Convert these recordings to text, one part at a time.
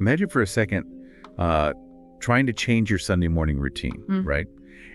Imagine for a second trying to change your Sunday morning routine, right?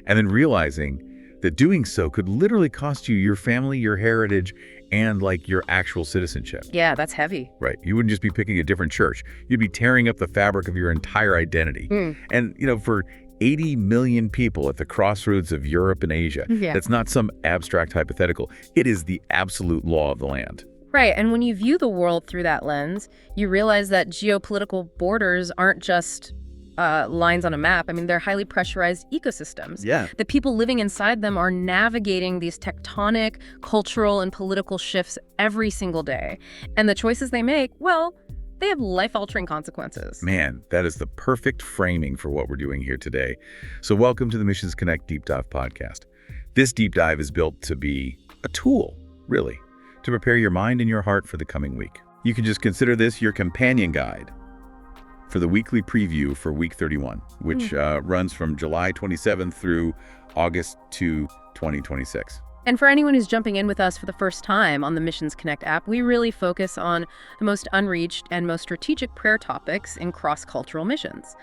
And then realizing that doing so could literally cost you your family, your heritage, and like your actual citizenship. Yeah, that's heavy. Right. You wouldn't just be picking a different church. You'd be tearing up the fabric of your entire identity. And, for 80 million people at the crossroads of Europe and Asia, that's not some abstract hypothetical. It is the absolute law of the land. Right, and when you view the world through that lens, you realize that geopolitical borders aren't just lines on a map. I mean, they're highly pressurized ecosystems. Yeah. The people living inside them are navigating these tectonic, cultural, and political shifts every single day. And the choices they make, well, they have life-altering consequences. Man, that is the perfect framing for what we're doing here today. So welcome to the Missions Connect Deep Dive podcast. This deep dive is built to be a tool, really, to prepare your mind and your heart for the coming week. You can just consider this your companion guide for the weekly preview for week 31, which runs from July 27th through August 2, 2026. And for anyone who's jumping in with us for the first time on the Missions Connect app, we really focus on the most unreached and most strategic prayer topics in cross-cultural missions.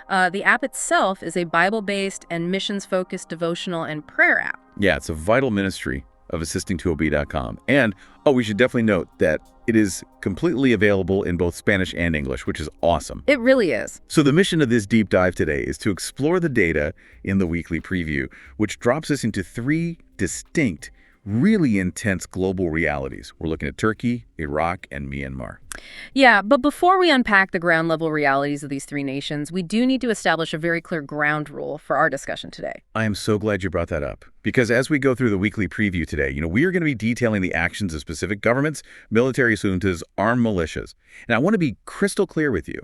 The app itself is a Bible-based and missions-focused devotional and prayer app. Yeah, it's a vital ministry of assisting2ob.com. And, we should definitely note that it is completely available in both Spanish and English, which is awesome. It really is. So the mission of this deep dive today is to explore the data in the weekly preview, which drops us into three distinct, really intense global realities. We're looking at Turkey, Iraq, and Myanmar. Yeah, but before we unpack the ground level realities of these three nations, we do need to establish a very clear ground rule for our discussion today. I am so glad you brought that up, because as we go through the weekly preview today, we are going to be detailing the actions of specific governments, military juntas, armed militias. And I want to be crystal clear with you.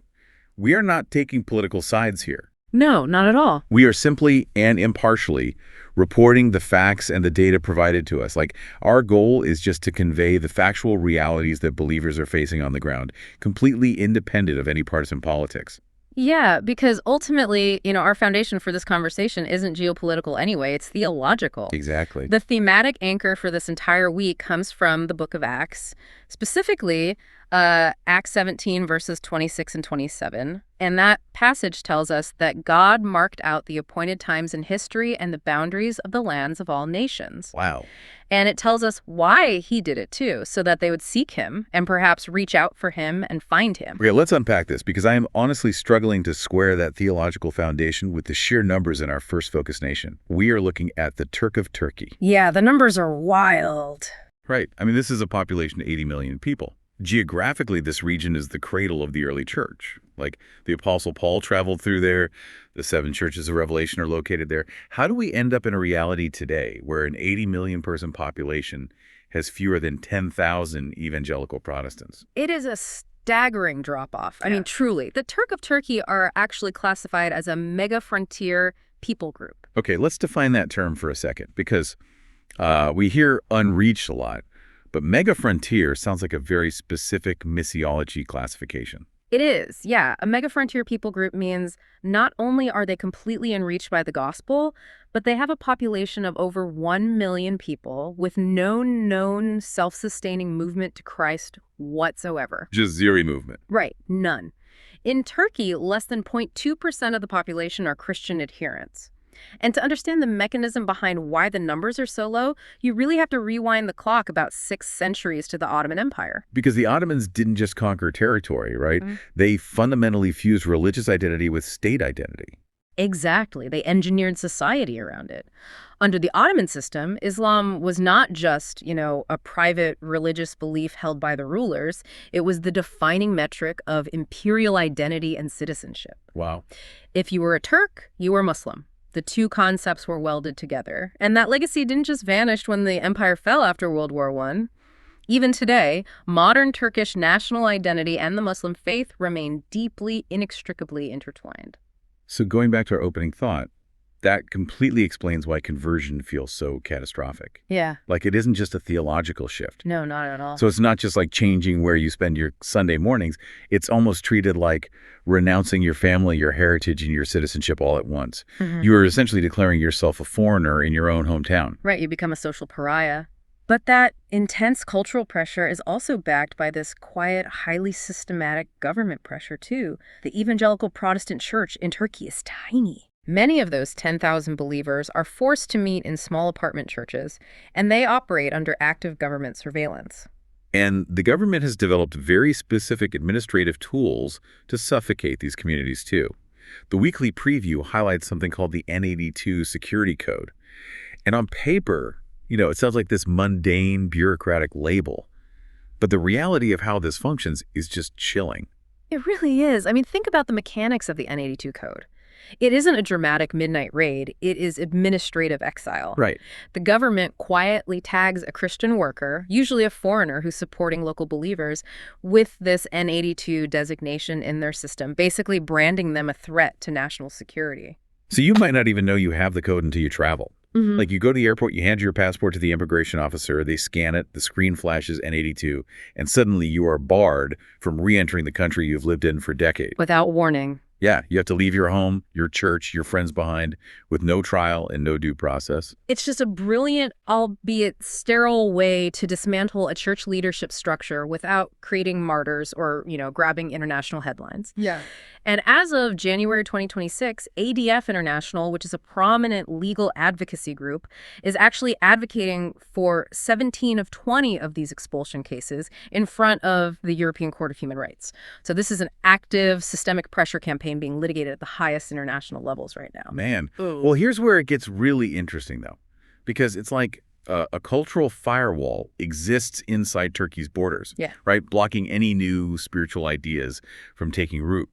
We are not taking political sides here. No, not at all. We are simply and impartially reporting the facts and the data provided to us. Like, our goal is just to convey the factual realities that believers are facing on the ground, completely independent of any partisan politics. Yeah, because ultimately, our foundation for this conversation isn't geopolitical anyway, it's theological. Exactly. The thematic anchor for this entire week comes from the book of Acts, specifically Acts 17, verses 26 and 27. And that passage tells us that God marked out the appointed times in history and the boundaries of the lands of all nations. Wow. And it tells us why he did it, too, so that they would seek him and perhaps reach out for him and find him. Okay, let's unpack this, because I am honestly struggling to square that theological foundation with the sheer numbers in our first focus nation. We are looking at the Turk of Turkey. Yeah, the numbers are wild. Right. I mean, this is a population of 80 million people. Geographically, this region is the cradle of the early church. Like, the Apostle Paul traveled through there. The 7 churches of Revelation are located there. How do we end up in a reality today where an 80 million person population has fewer than 10,000 evangelical Protestants? It is a staggering drop-off. I mean, truly. The Turk of Turkey are actually classified as a mega-frontier people group. Okay, let's define that term for a second, because we hear unreached a lot. But mega-frontier sounds like a very specific missiology classification. It is, yeah. A mega-frontier people group means not only are they completely unreached by the gospel, but they have a population of over 1 million people with no known self-sustaining movement to Christ whatsoever. Just zero movement. Right, none. In Turkey, less than 0.2% of the population are Christian adherents. And to understand the mechanism behind why the numbers are so low, you really have to rewind the clock about 6 centuries to the Ottoman Empire. Because the Ottomans didn't just conquer territory, right? They fundamentally fused religious identity with state identity. Exactly. They engineered society around it. Under the Ottoman system, Islam was not just, a private religious belief held by the rulers. It was the defining metric of imperial identity and citizenship. Wow. If you were a Turk, you were Muslim. The two concepts were welded together. And that legacy didn't just vanish when the empire fell after World War I. Even today, modern Turkish national identity and the Muslim faith remain deeply, inextricably intertwined. So going back to our opening thought, that completely explains why conversion feels so catastrophic. Yeah. Like, it isn't just a theological shift. No, not at all. So it's not just like changing where you spend your Sunday mornings. It's almost treated like renouncing your family, your heritage, and your citizenship all at once. You are essentially declaring yourself a foreigner in your own hometown. Right, you become a social pariah. But that intense cultural pressure is also backed by this quiet, highly systematic government pressure, too. The evangelical Protestant church in Turkey is tiny. Many of those 10,000 believers are forced to meet in small apartment churches, and they operate under active government surveillance. And the government has developed very specific administrative tools to suffocate these communities, too. The weekly preview highlights something called the N82 security code. And on paper, it sounds like this mundane, bureaucratic label. But the reality of how this functions is just chilling. It really is. I mean, think about the mechanics of the N82 code. It isn't a dramatic midnight raid. It is administrative exile. Right. The government quietly tags a Christian worker, usually a foreigner who's supporting local believers, with this N82 designation in their system, basically branding them a threat to national security. So you might not even know you have the code until you travel. Mm-hmm. Like you go to the airport, you hand your passport to the immigration officer, they scan it, the screen flashes N82, and suddenly you are barred from re-entering the country you've lived in for decades. Without warning. Yeah, you have to leave your home, your church, your friends behind with no trial and no due process. It's just a brilliant, albeit sterile way to dismantle a church leadership structure without creating martyrs or, grabbing international headlines. Yeah. And as of January 2026, ADF International, which is a prominent legal advocacy group, is actually advocating for 17 of 20 of these expulsion cases in front of the European Court of Human Rights. So this is an active systemic pressure campaign being litigated at the highest international levels right now. Man. Ooh. Well, here's where it gets really interesting, though, because it's like a cultural firewall exists inside Turkey's borders, Yeah. right? Blocking any new spiritual ideas from taking root.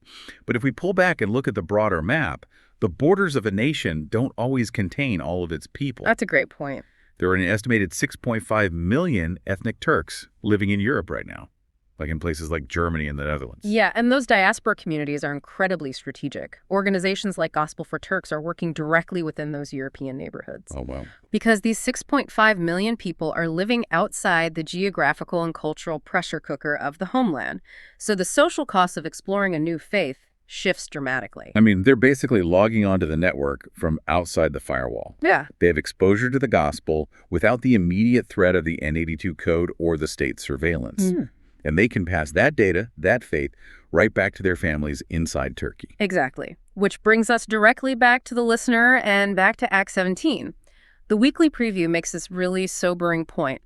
But if we pull back and look at the broader map, the borders of a nation don't always contain all of its people. That's a great point. There are an estimated 6.5 million ethnic Turks living in Europe right now, like in places like Germany and the Netherlands. Yeah, and those diaspora communities are incredibly strategic. Organizations like Gospel for Turks are working directly within those European neighborhoods. Oh, wow. Because these 6.5 million people are living outside the geographical and cultural pressure cooker of the homeland. So the social cost of exploring a new faith shifts dramatically. I mean, they're basically logging onto the network from outside the firewall. Yeah. They have exposure to the gospel without the immediate threat of the N82 code or the state surveillance. And they can pass that data, that faith, right back to their families inside Turkey. Exactly. Which brings us directly back to the listener and back to Act 17. The weekly preview makes this really sobering point.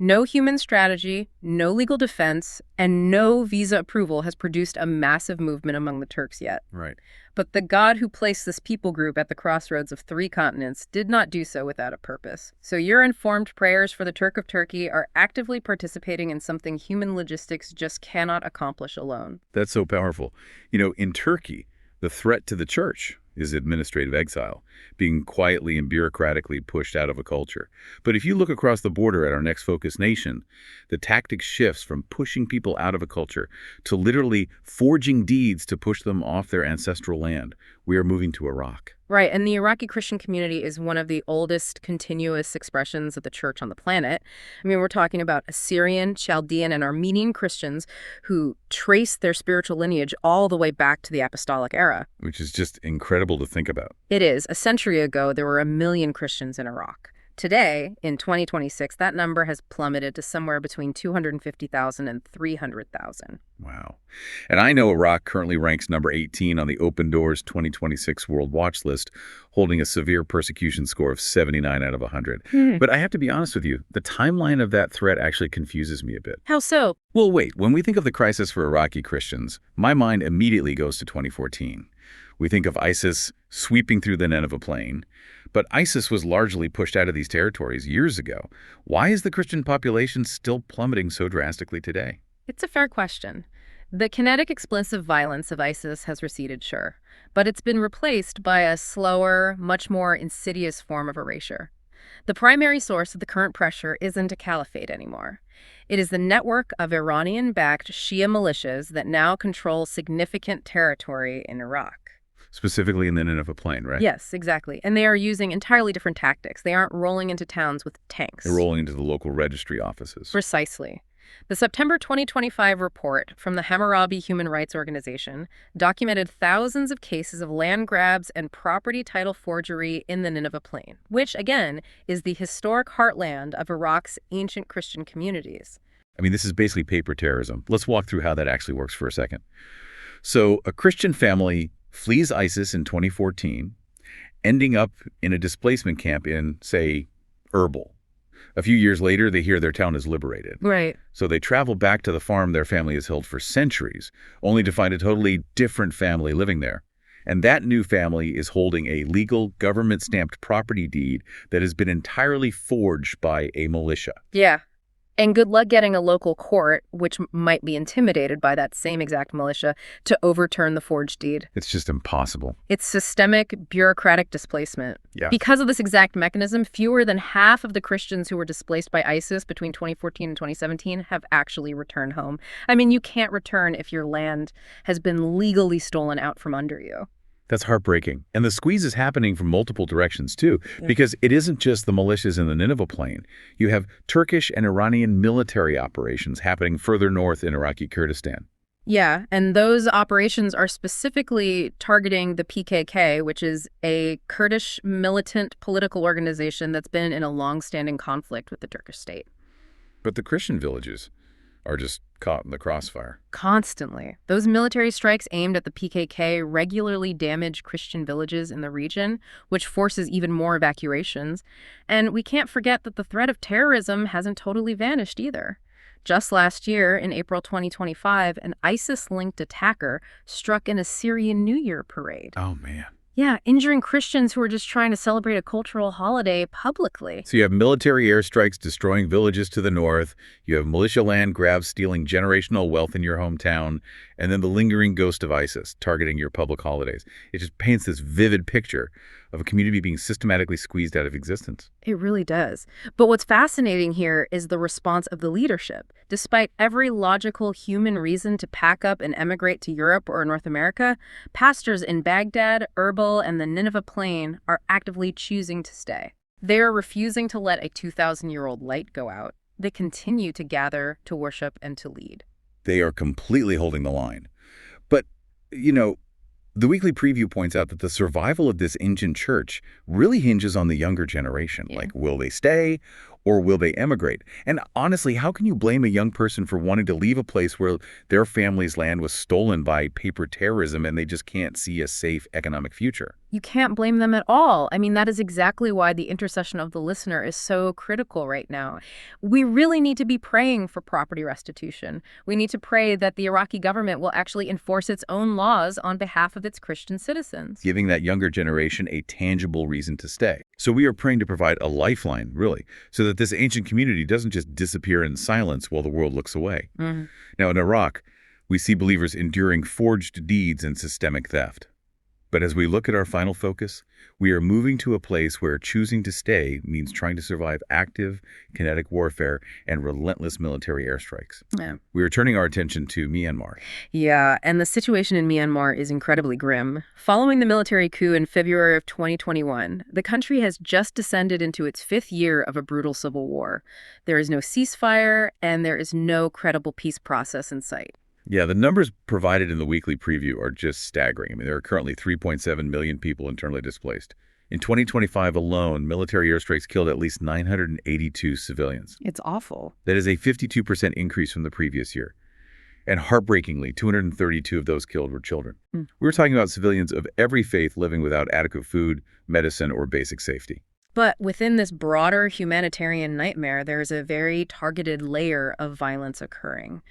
No human strategy, no legal defense, and no visa approval has produced a massive movement among the Turks yet. Right. But the God who placed this people group at the crossroads of 3 continents did not do so without a purpose. So your informed prayers for the Turk of Turkey are actively participating in something human logistics just cannot accomplish alone. That's so powerful. In Turkey, the threat to the church is administrative exile, being quietly and bureaucratically pushed out of a culture. But if you look across the border at our next focus nation, the tactic shifts from pushing people out of a culture to literally forging deeds to push them off their ancestral land. We are moving to Iraq. Right, and the Iraqi Christian community is one of the oldest continuous expressions of the church on the planet. I mean, we're talking about Assyrian, Chaldean, and Armenian Christians who trace their spiritual lineage all the way back to the apostolic era. Which is just incredible to think about. It is. A century ago, there were 1 million Christians in Iraq. Today, in 2026, that number has plummeted to somewhere between 250,000 and 300,000. Wow. And I know Iraq currently ranks number 18 on the Open Doors 2026 World Watch list, holding a severe persecution score of 79 out of 100. But I have to be honest with you, the timeline of that threat actually confuses me a bit. How so? Well, wait, when we think of the crisis for Iraqi Christians, my mind immediately goes to 2014. We think of ISIS sweeping through the Nineveh plain, but ISIS was largely pushed out of these territories years ago. Why is the Christian population still plummeting so drastically today? It's a fair question. The kinetic explosive violence of ISIS has receded, sure, but it's been replaced by a slower, much more insidious form of erasure. The primary source of the current pressure isn't a caliphate anymore. It is the network of Iranian-backed Shia militias that now control significant territory in Iraq. Specifically in the Nineveh plain, right? Yes, exactly. And they are using entirely different tactics. They aren't rolling into towns with tanks. They're rolling into the local registry offices. Precisely. The September 2025 report from the Hammurabi Human Rights Organization documented thousands of cases of land grabs and property title forgery in the Nineveh Plain, which, again, is the historic heartland of Iraq's ancient Christian communities. I mean, this is basically paper terrorism. Let's walk through how that actually works for a second. So a Christian family flees ISIS in 2014, ending up in a displacement camp in, say, Erbil. A few years later, they hear their town is liberated. Right. So they travel back to the farm their family has held for centuries, only to find a totally different family living there. And that new family is holding a legal government-stamped property deed that has been entirely forged by a militia. Yeah. And good luck getting a local court, which might be intimidated by that same exact militia, to overturn the forged deed. It's just impossible. It's systemic, bureaucratic displacement. Yeah. Because of this exact mechanism, fewer than half of the Christians who were displaced by ISIS between 2014 and 2017 have actually returned home. I mean, you can't return if your land has been legally stolen out from under you. That's heartbreaking. And the squeeze is happening from multiple directions, too, because it isn't just the militias in the Nineveh Plain. You have Turkish and Iranian military operations happening further north in Iraqi Kurdistan. Yeah, and those operations are specifically targeting the PKK, which is a Kurdish militant political organization that's been in a long-standing conflict with the Turkish state. But the Christian villages are just caught in the crossfire. Constantly. Those military strikes aimed at the PKK regularly damage Christian villages in the region, which forces even more evacuations. And we can't forget that the threat of terrorism hasn't totally vanished either. Just last year, in April 2025, an ISIS-linked attacker struck an Assyrian New Year parade. Oh, man. Yeah, injuring Christians who were just trying to celebrate a cultural holiday publicly. So you have military airstrikes destroying villages to the north, you have militia land grabs stealing generational wealth in your hometown, and then the lingering ghost of ISIS targeting your public holidays. It just paints this vivid picture of a community being systematically squeezed out of existence. It really does. But what's fascinating here is the response of the leadership. Despite every logical human reason to pack up and emigrate to Europe or North America, pastors in Baghdad, Erbil, and the Nineveh Plain are actively choosing to stay. They are refusing to let a 2,000-year-old light go out. They continue to gather, to worship, and to lead. They are completely holding the line. But, you know, the weekly preview points out that the survival of this ancient church really hinges on the younger generation. Yeah. Like, will they stay or will they emigrate? And honestly, how can you blame a young person for wanting to leave a place where their family's land was stolen by paper terrorism and they just can't see a safe economic future? You can't blame them at all. I mean, that is exactly why the intercession of the listener is so critical right now. We really need to be praying for property restitution. We need to pray that the Iraqi government will actually enforce its own laws on behalf of its Christian citizens. Giving that younger generation a tangible reason to stay. So we are praying to provide a lifeline, really, so that this ancient community doesn't just disappear in silence while the world looks away. Mm-hmm. Now, in Iraq, we see believers enduring forged deeds and systemic theft. But as we look at our final focus, we are moving to a place where choosing to stay means trying to survive active, kinetic warfare and relentless military airstrikes. Yeah. We are turning our attention to Myanmar. Yeah, and the situation in Myanmar is incredibly grim. Following the military coup in February of 2021, the country has just descended into its 5th year of a brutal civil war. There is no ceasefire, and there is no credible peace process in sight. Yeah, the numbers provided in the weekly preview are just staggering. I mean, there are currently 3.7 million people internally displaced. In 2025 alone, military airstrikes killed at least 982 civilians. It's awful. That is a 52% increase from the previous year. And heartbreakingly, 232 of those killed were children. We were talking about civilians of every faith living without adequate food, medicine, or basic safety. But within this broader humanitarian nightmare, there's a very targeted layer of violence occurring.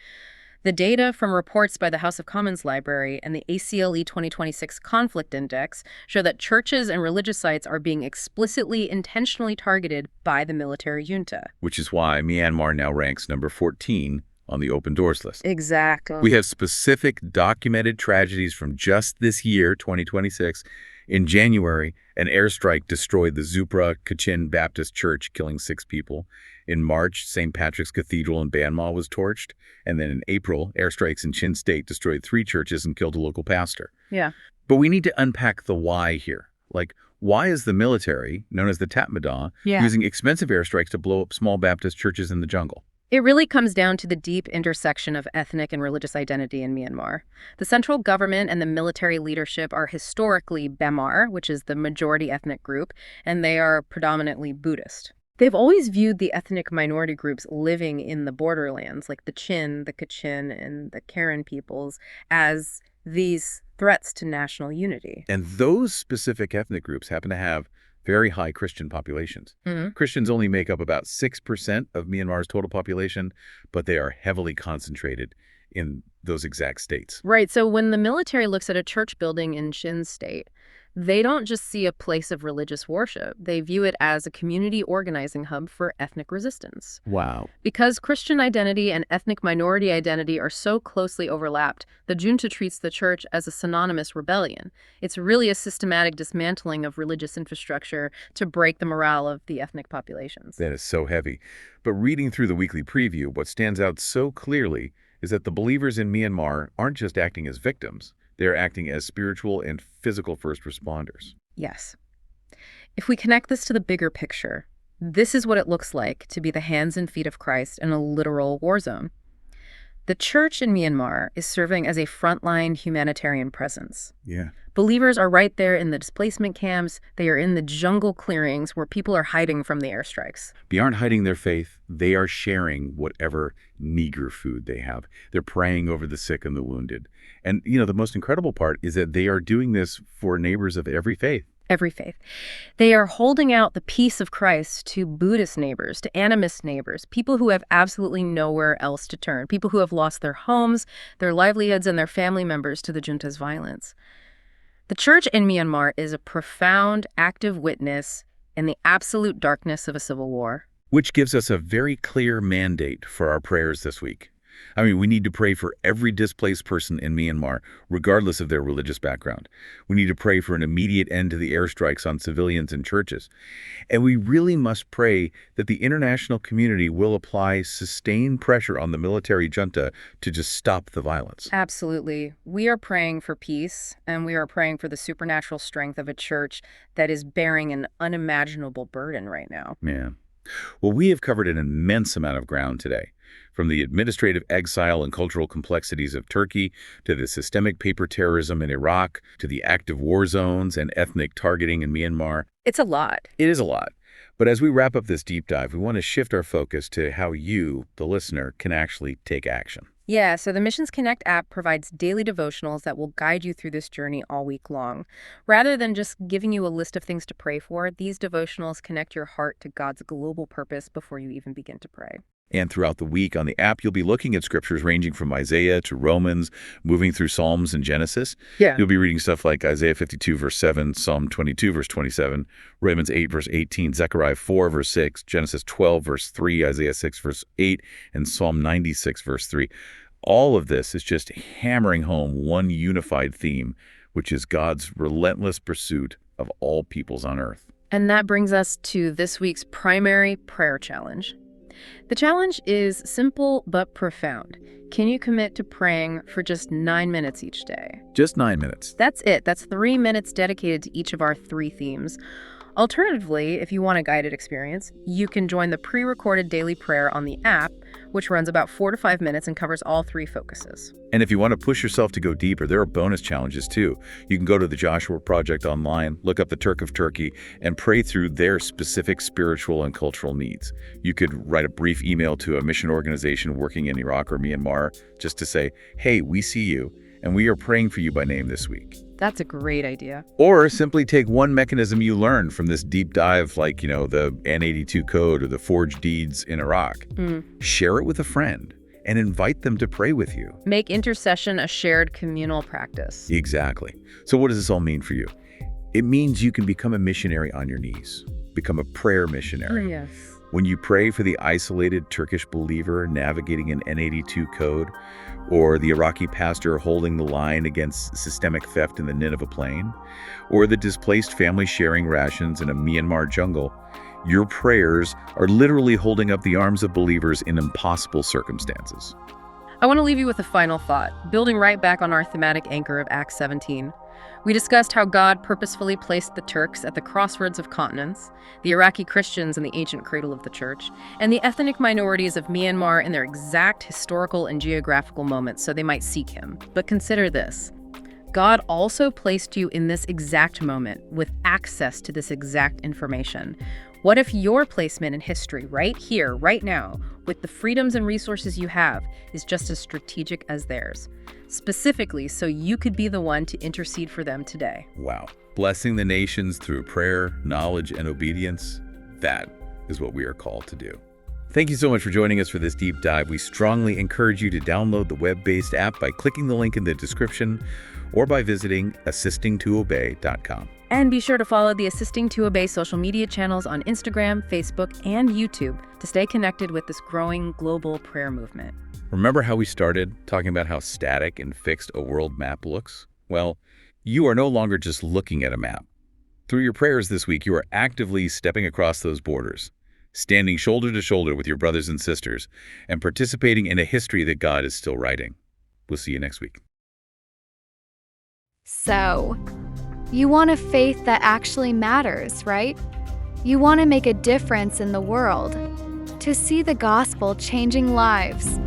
The data from reports by the House of Commons Library and the ACLE 2026 Conflict Index show that churches and religious sites are being explicitly, intentionally targeted by the military junta. Which is why Myanmar now ranks number 14 on the Open Doors list. Exactly. We have specific documented tragedies from just this year, 2026. In January, an airstrike destroyed the Zupra Kachin Baptist Church, killing 6 people. In March, St. Patrick's Cathedral in Banma was torched. And then in April, airstrikes in Chin State destroyed 3 churches and killed a local pastor. Yeah. But we need to unpack the why here. Like, why is the military, known as the Tatmadaw, using expensive airstrikes to blow up small Baptist churches in the jungle? It really comes down to the deep intersection of ethnic and religious identity in Myanmar. The central government and the military leadership are historically Bamar, which is the majority ethnic group, and they are predominantly Buddhist. They've always viewed the ethnic minority groups living in the borderlands, like the Chin, the Kachin, and the Karen peoples, as these threats to national unity. And those specific ethnic groups happen to have very high Christian populations. Christians only make up about 6% of Myanmar's total population, but they are heavily concentrated in those exact states. Right, so when the military looks at a church building in Chin's state, they don't just see a place of religious worship. They view it as a community organizing hub for ethnic resistance. Wow. Because Christian identity and ethnic minority identity are so closely overlapped, the junta treats the church as a synonymous rebellion. It's really a systematic dismantling of religious infrastructure to break the morale of the ethnic populations. That is so heavy. But reading through the weekly preview, what stands out so clearly is that the believers in Myanmar aren't just acting as victims. They're acting as spiritual and physical first responders. Yes. If we connect this to the bigger picture, this is what it looks like to be the hands and feet of Christ in a literal war zone. The church in Myanmar is serving as a frontline humanitarian presence. Yeah. Believers are right there in the displacement camps. They are in the jungle clearings where people are hiding from the airstrikes. Beyond hiding their faith, they are sharing whatever meager food they have. They're praying over the sick and the wounded. And, the most incredible part is that they are doing this for neighbors of every faith. Every faith. They are holding out the peace of Christ to Buddhist neighbors, to animist neighbors, people who have absolutely nowhere else to turn, people who have lost their homes, their livelihoods, and their family members to the junta's violence. The church in Myanmar is a profound, active witness in the absolute darkness of a civil war. Which gives us a very clear mandate for our prayers this week. We need to pray for every displaced person in Myanmar, regardless of their religious background. We need to pray for an immediate end to the airstrikes on civilians and churches. And we really must pray that the international community will apply sustained pressure on the military junta to just stop the violence. Absolutely. We are praying for peace, and we are praying for the supernatural strength of a church that is bearing an unimaginable burden right now. Yeah. Well, we have covered an immense amount of ground today. From the administrative exile and cultural complexities of Turkey, to the systemic paper terrorism in Iraq, to the active war zones and ethnic targeting in Myanmar. It's a lot. It is a lot. But as we wrap up this deep dive, we want to shift our focus to how you, the listener, can actually take action. Yeah, so the Missions Connect app provides daily devotionals that will guide you through this journey all week long. Rather than just giving you a list of things to pray for, these devotionals connect your heart to God's global purpose before you even begin to pray. And throughout the week on the app, you'll be looking at scriptures ranging from Isaiah to Romans, moving through Psalms and Genesis. Yeah. You'll be reading stuff like Isaiah 52, verse 7, Psalm 22, verse 27, Romans 8, verse 18, Zechariah 4, verse 6, Genesis 12, verse 3, Isaiah 6, verse 8, and Psalm 96, verse 3. All of this is just hammering home one unified theme, which is God's relentless pursuit of all peoples on earth. And that brings us to this week's primary prayer challenge. The challenge is simple but profound. Can you commit to praying for just 9 minutes each day? Just 9 minutes. That's it. That's 3 minutes dedicated to each of our 3 themes. Alternatively, if you want a guided experience, you can join the pre-recorded daily prayer on the app, which runs about 4 to 5 minutes and covers all 3 focuses. And if you want to push yourself to go deeper, there are bonus challenges too. You can go to the Joshua Project online, look up the Turk of Turkey, and pray through their specific spiritual and cultural needs. You could write a brief email to a mission organization working in Iraq or Myanmar just to say, hey, we see you, and we are praying for you by name this week. That's a great idea. Or simply take one mechanism you learned from this deep dive, like, the N82 code or the forged deeds in Iraq. Share it with a friend and invite them to pray with you. Make intercession a shared communal practice. Exactly. So what does this all mean for you? It means you can become a missionary on your knees, become a prayer missionary. Yes. When you pray for the isolated Turkish believer navigating an N82 code, or the Iraqi pastor holding the line against systemic theft in the Nineveh plain, or the displaced family sharing rations in a Myanmar jungle, your prayers are literally holding up the arms of believers in impossible circumstances. I want to leave you with a final thought, building right back on our thematic anchor of Acts 17. We discussed how God purposefully placed the Turks at the crossroads of continents, the Iraqi Christians in the ancient cradle of the church, and the ethnic minorities of Myanmar in their exact historical and geographical moments so they might seek him. But consider this. God also placed you in this exact moment with access to this exact information. What if your placement in history right here, right now, with the freedoms and resources you have, is just as strategic as theirs? Specifically, so you could be the one to intercede for them today. Wow. Blessing the nations through prayer, knowledge, and obedience, that is what we are called to do. Thank you so much for joining us for this deep dive. We strongly encourage you to download the web-based app by clicking the link in the description or by visiting assistingtoobey.com. And be sure to follow the Assisting to Obey social media channels on Instagram, Facebook, and YouTube to stay connected with this growing global prayer movement. Remember how we started talking about how static and fixed a world map looks? Well, you are no longer just looking at a map. Through your prayers this week, you are actively stepping across those borders, standing shoulder to shoulder with your brothers and sisters, and participating in a history that God is still writing. We'll see you next week. So, you want a faith that actually matters, right? You want to make a difference in the world, to see the gospel changing lives,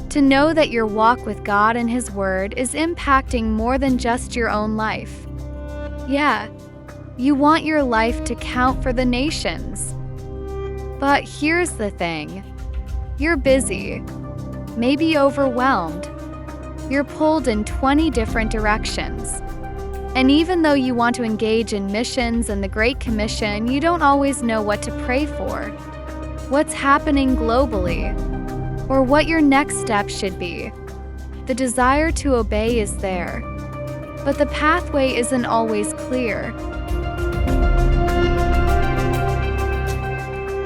to know that your walk with God and His Word is impacting more than just your own life. Yeah, you want your life to count for the nations. But here's the thing. You're busy, maybe overwhelmed. You're pulled in 20 different directions. And even though you want to engage in missions and the Great Commission, you don't always know what to pray for, what's happening globally, or what your next step should be. The desire to obey is there, but the pathway isn't always clear.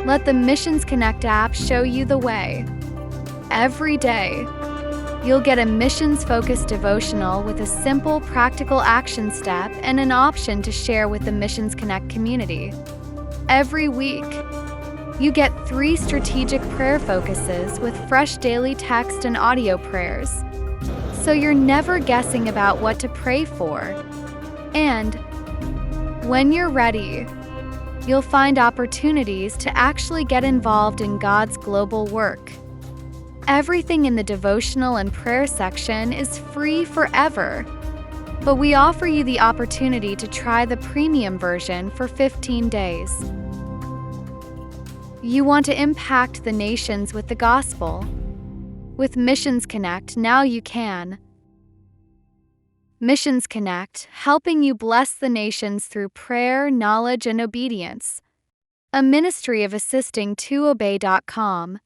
Let the Missions Connect app show you the way. Every day, you'll get a missions-focused devotional with a simple, practical action step and an option to share with the Missions Connect community. Every week, you get 3 strategic prayer focuses with fresh daily text and audio prayers, so you're never guessing about what to pray for. And when you're ready, you'll find opportunities to actually get involved in God's global work. Everything in the devotional and prayer section is free forever, but we offer you the opportunity to try the premium version for 15 days. You want to impact the nations with the gospel? With Missions Connect, now you can. Missions Connect, helping you bless the nations through prayer, knowledge, and obedience. A ministry of assistingtoobey.com.